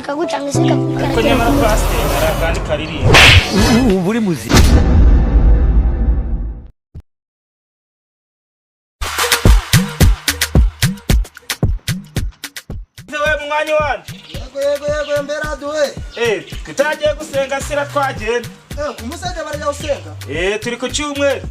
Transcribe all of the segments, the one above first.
kagucanga se kakukara ko nyamara pastor arakandi kariri buri muzi Zewe mwanya wanje yego mbera duwe tutagiye gusenga sira twagenda kumusajja barajya gusenga turi ku cyumweru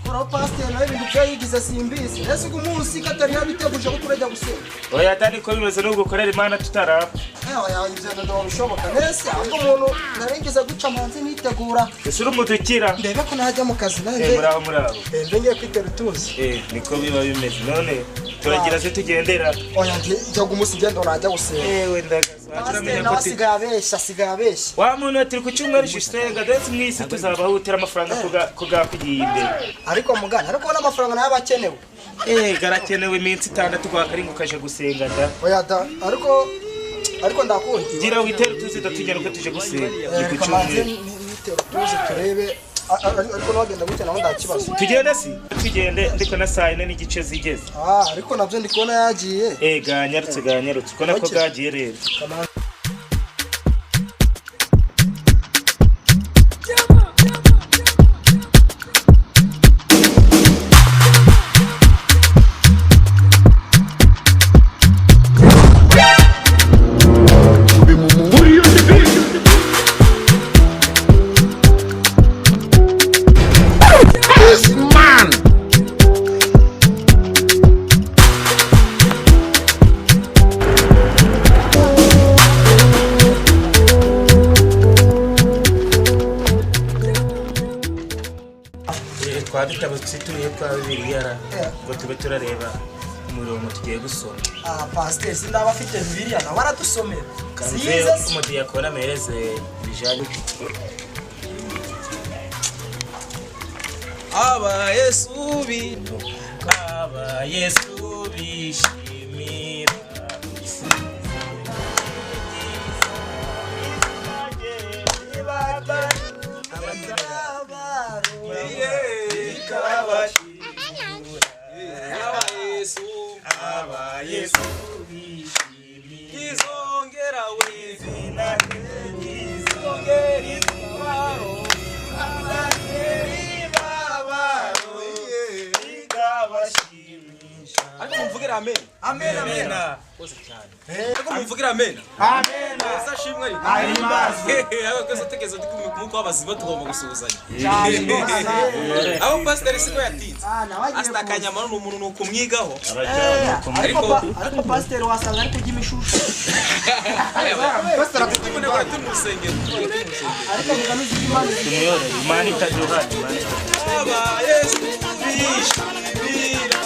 kora pastor nawe ibintu byayigize simbizi ese kumunsi katari yabiteguje ko turajya gusenga oya tani ko bimeze no gukorera Imana tutarapfa oya ivyo ndo bishoboka nese ahubwo umuntu naringize guca manzi nitegura ese urumudukira ndebe ko najya mu kazi nawe muraho ngiye kwitera tuzi niko biba bimeze none turagira se tugendera oya njya gumunsi gendo najya gusenga ndagaza sigabesha wa muntu turi ku cyumweru gisenga ndetse mwisi tuzabahutira amafaranga kugakugiye imbere ariko mugana ariko n'amafaranga nayo bakenewe garakenewe iminsi 6 kwa karingo kaje gusenga da oya da ariko ndakundi gira witere tuzi datugera ko tuje gusenga ikucyumweru tuzi turebe ariko nagenda gute naho ndakibazo tugende ndiko na saa 4 n'igice zigeze ariko navyo ndikubona yagiye ganyarutse ko nako gagiye rero twabitabutse kwa Bibiliya ngo tube turareba umurongo tugiye gusoma pastor sindaba afite Bibiliya na baradusomera kanze umudiyakona mereze bijanye aba Yesu bishimira Yesu izongera wezina izongera ibaro abageri babaro igabashimisha ariko mvugira amen kose cyane ariko mvugira amen sashimwe aho kose tegeza ndikuko abaziba tugomba gusuzanya aho pastor siko yatinze astakanyama n'umuntu nukumwigaho ariko pastor wasanga ari kujya imishusho pastor atukubona bati musengero ariko muganuzi Imana itajuha aba Yesu bishimira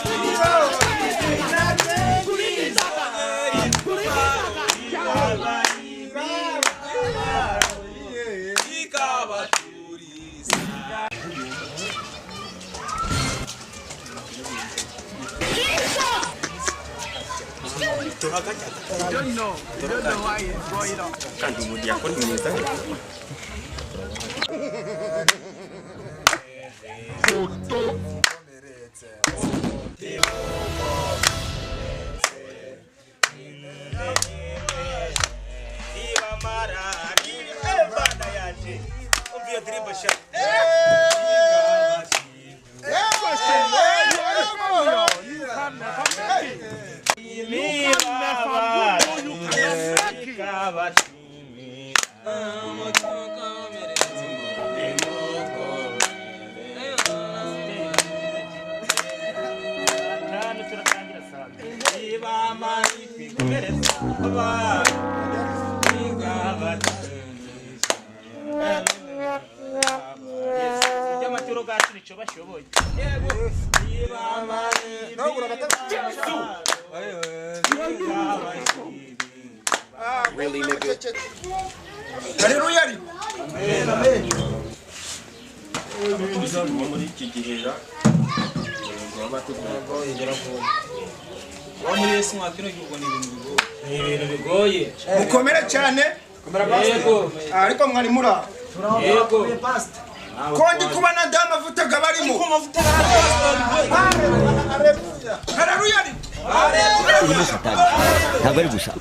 You don't know why it's going on. kandi umudiyakoni mwiza really nigga Haleluya amen muri iki gihe muri Yesu mwakino yuko ni ibintu bigoye mukomere cyane yego ariko mwari mura yego pastor kondi kuba na dama vuta gabarimo haleluya ntabwo ari gusa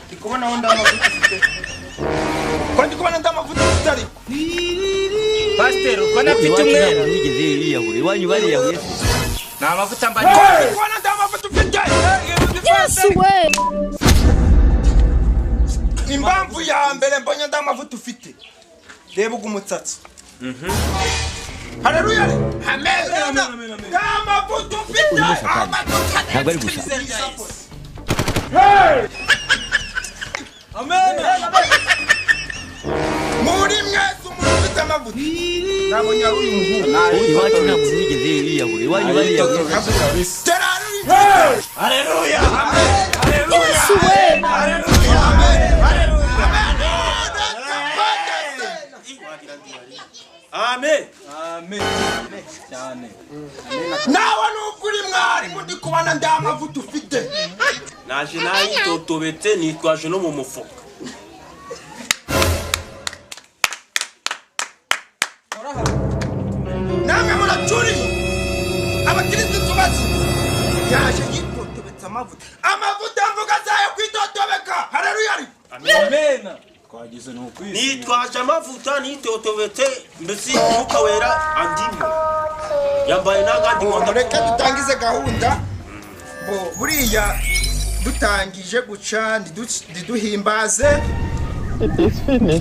ndikubona aho ndamavuta ufite ko ndikubona ndamavuta ufite ariko Pastor uko nafite umwera wigeze yiyahure iwanyu bariyahuye nta mavuta mbari ndikubona ndamavuta ufite Yes way. impamvu ya mbere mbonye ndamavuta ufite reba umutsatsi Haleluya amen ndamavuta ufite ntabwo ari gusa Amen. muri mwese umuntu ufite amavuta nabonye ari uyu muhungu iwacu nta muntu wigeze yiyahure iwanyu bariyahuye Haleluya Yes way. Amen. Amen. Cyane. nawe nukuri mwari ndi kubona ndamavuta ufite Naje nayitotobetse nitwaje no mu mufuka. namwe muracuri abakirisitu bazi yaje yitotobetse amavuta mvuga zayo kwitotobeka haleluya Amen. Twagize no kwisi. Nitwaje amavuta nitotobetse mbese umwuka wera andimo. Yambaye nagandi wanda. reka dutangize gahunda bo buriya dutangije guca ndiduhimbaze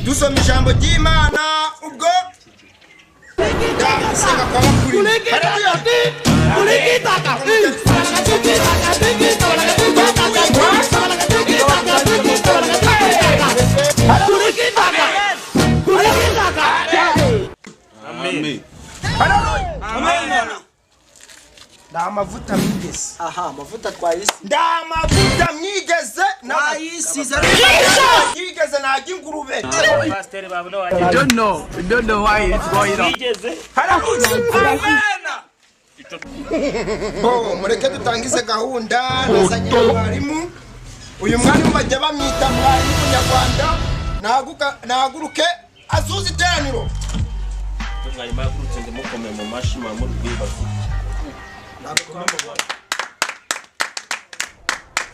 dusoma ijambo ry'Imana ubwo ndasenga kwa bakuri Amen. Amen. Ndamavuta mwigeze. Aha, amavuta twayisi. Ndamavuta mwigeze Twayisize. Yigeze najya ingurube. Pastor babona You waje don't know why it's going on. yigeze Bo mureke dutangize gahunda nazanye mwarimu. Uyu mwarimu bajya bamwita mwarimu w'Umunyarwanda naguruke azuza iteraniro. Mwarimu yakurutse ndimukome mu mashima muri rwibazo.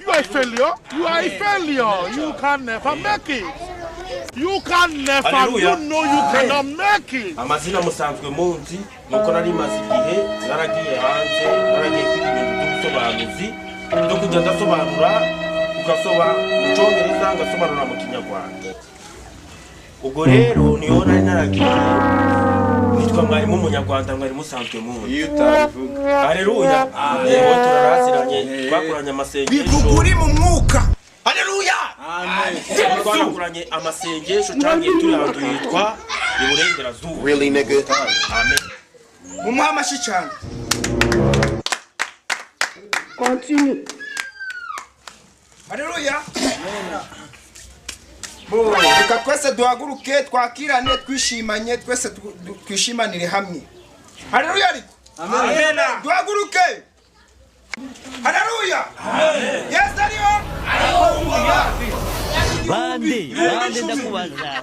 You are a failure. You are a failure. You can never make it. You can never. Hallelujah. You know you cannot make it. Amazina musanzwe munzi nuko nari maze igihe naragiye hanze naragiye kwiga ibintu by'ubusobanuzi byo kujya ndasobanura ugasoba mu cyongereza ngasobanura mu kinyarwanda. Ubwo rero niyo nari naragiye nitwa mwarimu w'Umunyarwanda mwarimu usanzwe munzi. Haleluya. Yego turarasiranye twakuranye amasengesho. Bivuguri mu mwuka. Haleluya. Amen. Twakuranye amasengesho cyangwa turi ahantu hitwa iburengerazuba. Really nigga. Amen. Mumuha amashi cyane. Continue. Haleluya. Bo reka twese duhaguruke twakirane twishimanye twese twishimanire hamwe. Haleluya ariko. Amen. Duhaguruke. Haleluya. Amen. Yes ariyo. bande ndakubaza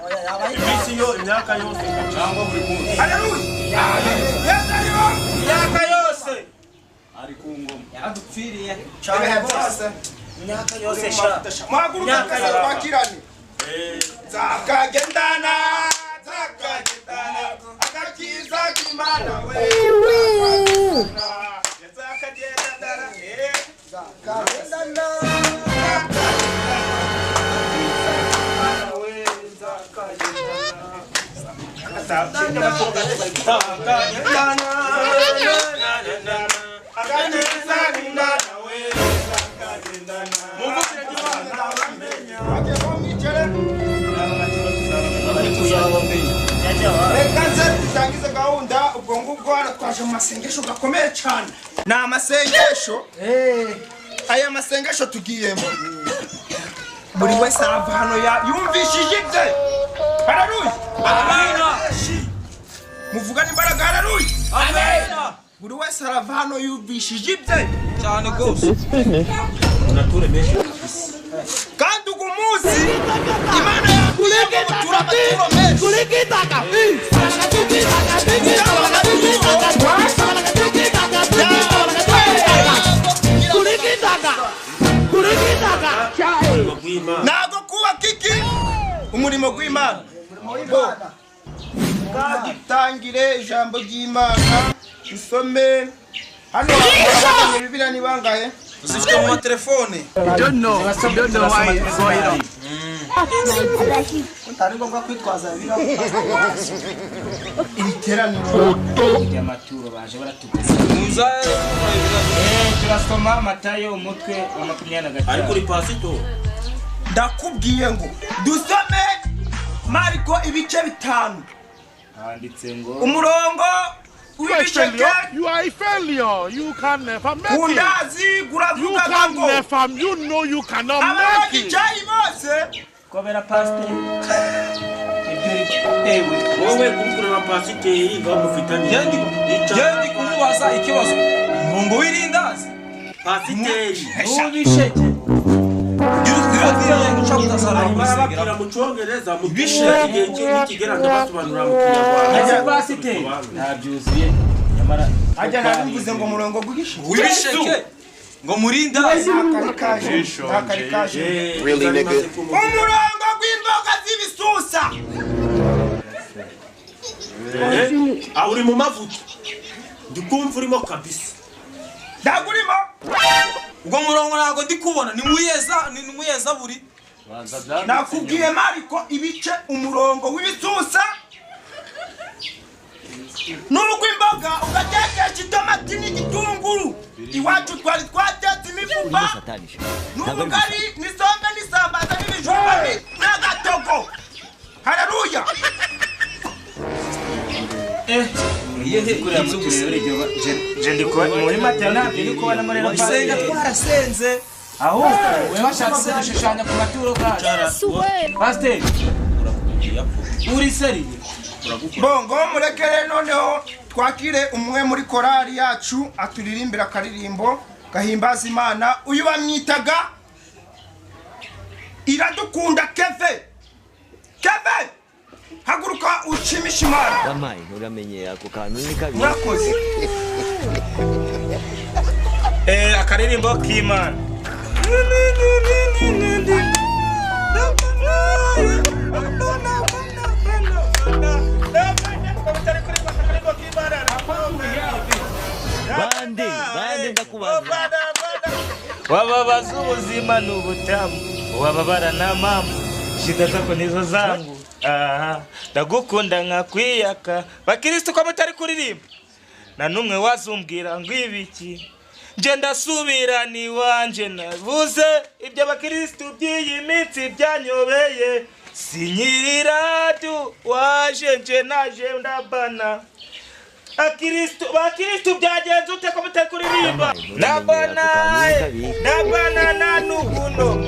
Imisi yo imyaka yose cyangwa buri munsi. Haleluya. Yes ariyo. Imyaka yose. Ari ku ngoma. Yaradupfiriye. Cyane byose. Imyaka yose sha. Muhaguruke twese twakirane. Zakagendana akakiza k'Imana we zakagendana zakagendana reka nze dutangize gahunda ubwo ngubwo hano twaje mu masengesho gakomeye cyane ni amasengesho aya masengesho tugiyemo buri wese arava hano yumvishije ibye haleluya muvugana imbaraga haleluya buri wese arava hano yumvishije ibye cyane gose. Unature menshi. kandi ugu munsi Imana yakuyemo ubutura amaturo menshi nago kubaka iki umurimo w'Imana tangire ijambo ry'Imana isome hano abana Bibiliya ni bangahe uzifite mu telefone You don't know why it's going on. utari ngombwa kwitwaza Bibiliya iteraniro ry'amaturo baje baratuguza turasoma Matayo umutwe wa 25 ariko uri pasito ndakubwiye ngo dusome Mariko ibice 5 handitse ngo umurongo w'ibiceke You are a failure. You can never make it. kundazi You guravuga can ngo never. You know you cannot make it. abagicayi bose kobera pastor wowe kumkureba pasiteri bamufitanye yendi kumubaza ikibazo ngo wirindazi pasiteri ubisheke barababwira mu cyongereza mu bisheke n'ikigera ndabasobanurira mu kinyarwanda pastor nabyuzuye nyamara ajya nabivuze ngo murongo gugisha wibisheke ngo murindazi akarikaje umurongo gw'imboga z'ibisusa uri mu mavuta ndikumva urimo kabisa ndagurimo ubwo murongo ntago ndi kubona ni muyeza buri nakubwiye Mariko ibice umurongo w'ibisusa n'urw'imboga ugatekesha itomati n'igitunguru iwacu twari twatetse imifupa n'ubugari n'isombe n'isambaza n'ibijumba n'agatogo haleluya muri Matayo ntabyo ndi kubona muri gusenga twarasenze aho we washatse gushushanya ku maturo kacu pastor uri seriye bongo murekere noneho twakire umwe muri korali yacu aturirimbira akaririmbo gahimbaza Imana uyu bamwitaga Iradukunda Keve haguruka ushimisha Imana Wamaye uramenye ako kantu ni kabi. murakoze akaririmbo k'Imana Bande ndakubaza. wababaza ubuzima n'ubutamu wababara na mama shida zako nizo zangu ndagukunda nkakwiyaka bakristo ko mutari kuririmba na numwe wazumbwira ngo ibiki nje ndasubira ni wanje navuze ibyo bakristo by'iyi minsi byanyobeye sinyirira waje nje naje ndabana bakristo byagenze ute ko mutari kuririmba nabana na nuguno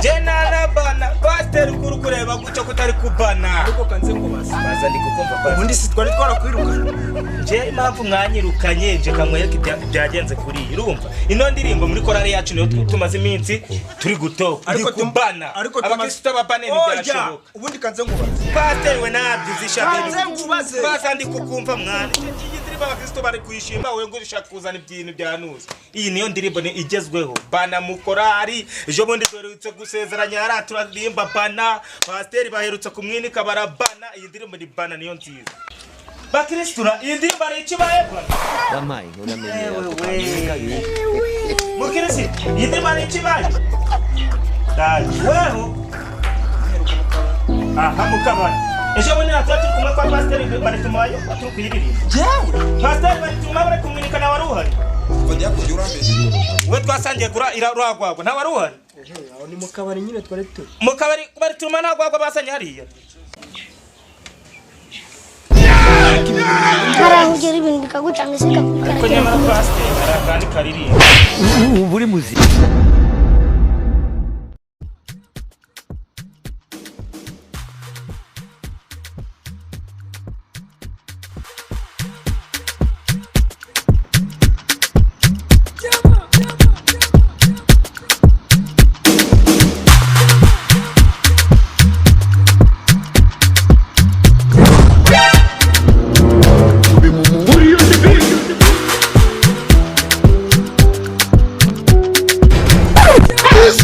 jena nabana pastor kuri kureba gucyo kutari kubana ariko kanze kubaza baza ndi kukumva pastor ubundi si twari twarakwirukana je impamvu mwanyirukanye je kamwereka byagenze kuri urumva ino ndirimbo muri korali yacu niyo tumaze iminsi turi gutoka ariko kubana abakristo babane ntibyashoboka ubundi kanze ngubaze pastor we nabyizisha kanze ngubaze baza ndi kukumva mwana abakristo bari kuyishima we ngo ushaka kuzana ibintu byanuza iyi niyo ndirimbo igezweho bana mu korali ejo bundi duherutse gusezeranya yari turirimba bana pasiteri baherutse kumwinika barabana iyi ndirimbo ni bana niyo nziza bakristo iyi ndirimbo ari ikibaye bana Wamaye uramenye ako kantu ni kabi. mukirisi iyi ndirimbo ari ikibaye daji weho mukabana ejo bundi natwe turi kumwe kwa pasiteri bari tumuhayo turi kuyiririmba pasiteri bari tumuha bari kumwinika nawe wari uhari kujya kujya urambere we twasangiye kura iragwagwa nta wari uhari aho ni mu kabari nyine twari turi mu kabari bari tuma nagwagwa basanye hariya Karahugera ibintu bikagucanga se ariko nyamara pasiteri hari akandi karirimba Buri muziki. This